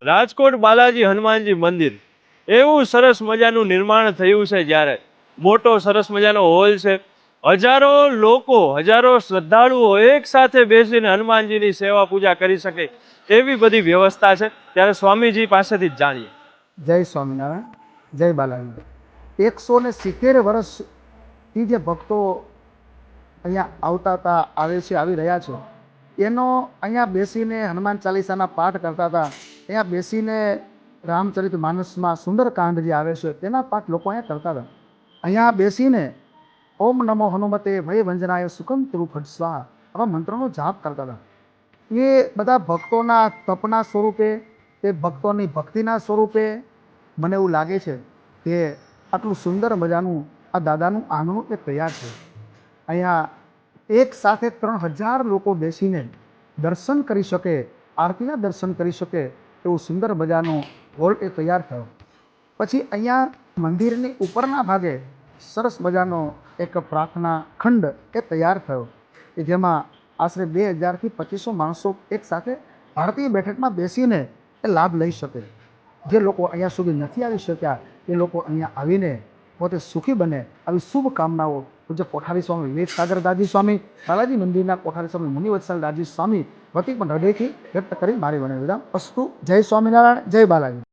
રાજકોટ બાલાજી હનુમાનજી મંદિર એવું સરસ મજાનું નિર્માણ થયું છે, જ્યારે મોટો સરસ મજાનો હોલ છે, હજારો લોકો, હજારો શ્રદ્ધાળુઓ એક સાથે બેસીને હનુમાનજીની સેવા પૂજા કરી શકે એવી બધી વ્યવસ્થા છે। ત્યારે સ્વામીજી પાસેથી જ જાણીએ। જય સ્વામિનારાયણ, જય બાલાજી। 170 વર્ષથી જે ભક્તો અહીંયા આવતા હતા, આવે છે, આવી રહ્યા છે, એનો અહીંયા બેસીને હનુમાન ચાલીસાના પાઠ કરતા હતા, અહીંયા બેસીને રામચરિત માનસમાં સુંદરકાંડ જે આવે છે તેના પાઠ લોકો અહીંયા કરતા હતા। અહીંયા બેસીને ઓમ નમો હનુમતે ભય વંજનાય સુકમ તિરુફટ સ્વાહા આવા મંત્રોનો જાપ કરતા હતા। એ બધા ભક્તોના તપના સ્વરૂપે, તે ભક્તોની ભક્તિના સ્વરૂપે મને એવું લાગે છે કે આટલું સુંદર મજાનું આ દાદાનું આંગણું એ તૈયાર છે। અહીંયા એક સાથે 3000 લોકો બેસીને દર્શન કરી શકે, આરતીના દર્શન કરી શકે એવું સુંદર મજાનું હોલ એ તૈયાર થયો। પછી અહીંયા મંદિરની ઉપરના ભાગે સરસ મજાનો એક પ્રાર્થના ખંડ એ તૈયાર થયો કે જેમાં આશરે 2000થી 2500 માણસો એક સાથે ભારતીય બેઠકમાં બેસીને એ લાભ લઈ શકે। જે લોકો અહીંયા સુધી નથી આવી શક્યા એ લોકો અહીંયા આવીને પોતે સુખી બને આવી શુભકામનાઓ પૂજ્ય કોઠારી સ્વામી વિવેક સાગર દાદી સ્વામી, બાલાજી મંદિરના કોઠારી સ્વામી મુનિવત્સલ દાદી સ્વામી વતી પણ હૃદયથી વ્યક્ત કરી મારી વિરામ અસ્તુ। જય સ્વામિનારાયણ, જય બાલાજી।